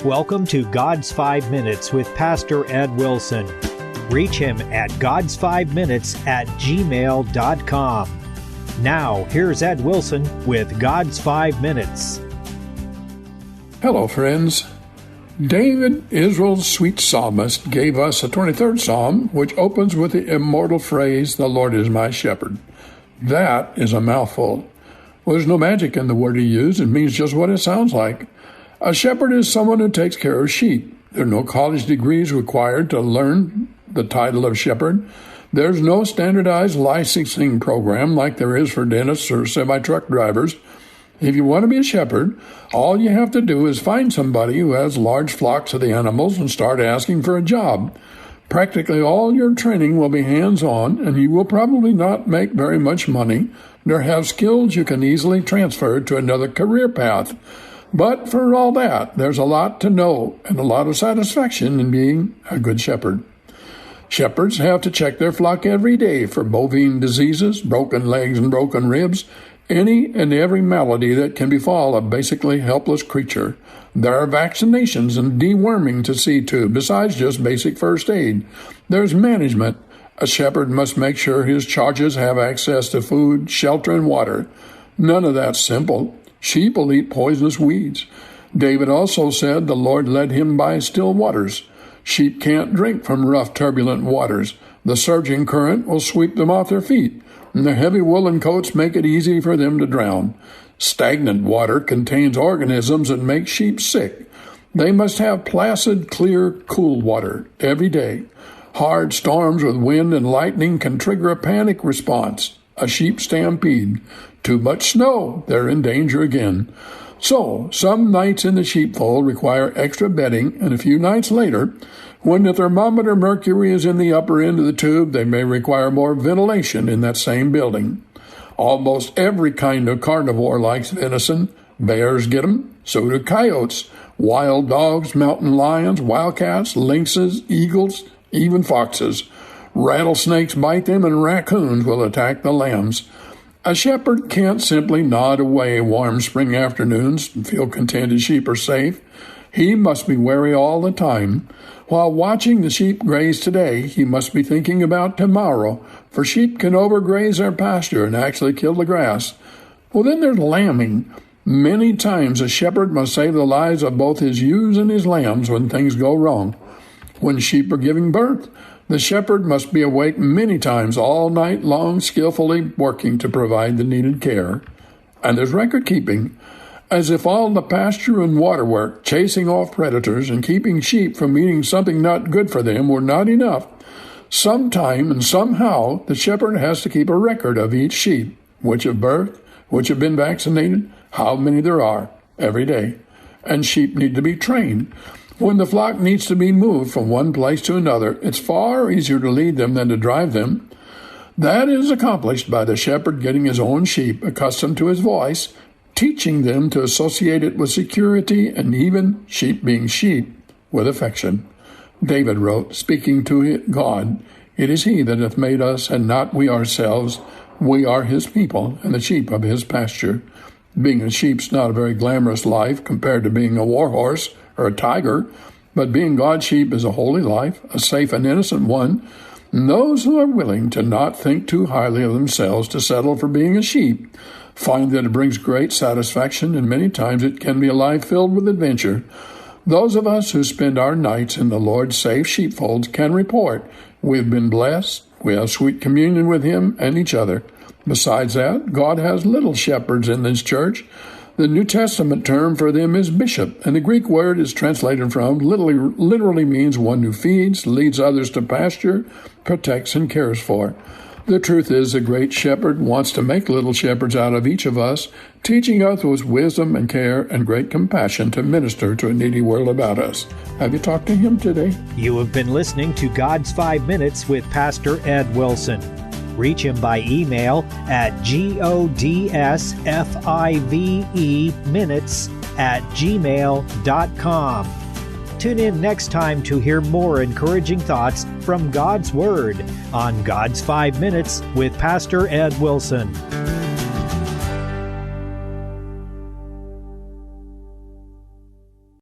welcome to God's 5 Minutes with Pastor Ed Wilson. Reach him at gods5minutes@gmail.com. Now, here's Ed Wilson with God's 5 Minutes. Hello, friends. David, Israel's sweet psalmist, gave us a 23rd Psalm, which opens with the immortal phrase, "The Lord is my shepherd." That is a mouthful. Well, there's no magic in the word he used. It means just what it sounds like. A shepherd is someone who takes care of sheep. There are no college degrees required to learn the title of shepherd. There's no standardized licensing program like there is for dentists or semi-truck drivers. If you want to be a shepherd, all you have to do is find somebody who has large flocks of the animals and start asking for a job. Practically all your training will be hands-on, and you will probably not make very much money, nor have skills you can easily transfer to another career path. But for all that, there's a lot to know and a lot of satisfaction in being a good shepherd. Shepherds have to check their flock every day for bovine diseases, broken legs and broken ribs, any and every malady that can befall a basically helpless creature. There are vaccinations and deworming to see to, besides just basic first aid. There's management. A shepherd must make sure his charges have access to food, shelter, and water. None of that's simple. Sheep will eat poisonous weeds. David also said the Lord led him by still waters. Sheep can't drink from rough, turbulent waters. The surging current will sweep them off their feet, and their heavy woolen coats make it easy for them to drown. Stagnant water contains organisms that make sheep sick. They must have placid, clear, cool water every day. Hard storms with wind and lightning can trigger a panic response, a sheep stampede. Too much snow, they're in danger again. So, some nights in the sheepfold require extra bedding, and a few nights later, when the thermometer mercury is in the upper end of the tube, they may require more ventilation in that same building. Almost every kind of carnivore likes venison. Bears get them, so do coyotes, wild dogs, mountain lions, wildcats, lynxes, eagles, even foxes. Rattlesnakes bite them, and raccoons will attack the lambs. A shepherd can't simply nod away warm spring afternoons and feel content his sheep are safe. He must be wary all the time. While watching the sheep graze today, he must be thinking about tomorrow, for sheep can overgraze their pasture and actually kill the grass. Well, then there's lambing. Many times a shepherd must save the lives of both his ewes and his lambs when things go wrong. When sheep are giving birth, the shepherd must be awake many times all night long, skillfully working to provide the needed care. And there's record keeping. As if all the pasture and water work, chasing off predators and keeping sheep from eating something not good for them were not enough. Sometime and somehow the shepherd has to keep a record of each sheep, which have birthed, which have been vaccinated, how many there are, every day. And sheep need to be trained. When the flock needs to be moved from one place to another, it's far easier to lead them than to drive them. That is accomplished by the shepherd getting his own sheep accustomed to his voice, teaching them to associate it with security and even, sheep being sheep, with affection. David wrote, speaking to God, "It is he that hath made us, and not we ourselves. We are his people, and the sheep of his pasture." Being a sheep's not a very glamorous life compared to being a war horse or a tiger, but being God's sheep is a holy life, a safe and innocent one. And those who are willing to not think too highly of themselves to settle for being a sheep find that it brings great satisfaction, and many times it can be a life filled with adventure. Those of us who spend our nights in the Lord's safe sheepfolds can report we've been blessed, we have sweet communion with him and each other. Besides that, God has little shepherds in this church. The New Testament term for them is bishop, and the Greek word is translated from literally means one who feeds, leads others to pasture, protects, and cares for. The truth is, the great shepherd wants to make little shepherds out of each of us, teaching us with wisdom and care and great compassion to minister to a needy world about us. Have you talked to him today? You have been listening to God's 5 Minutes with Pastor Ed Wilson. Reach him by email at godsfiveminutes@gmail.com. Tune in next time to hear more encouraging thoughts from God's Word on God's 5 Minutes with Pastor Ed Wilson.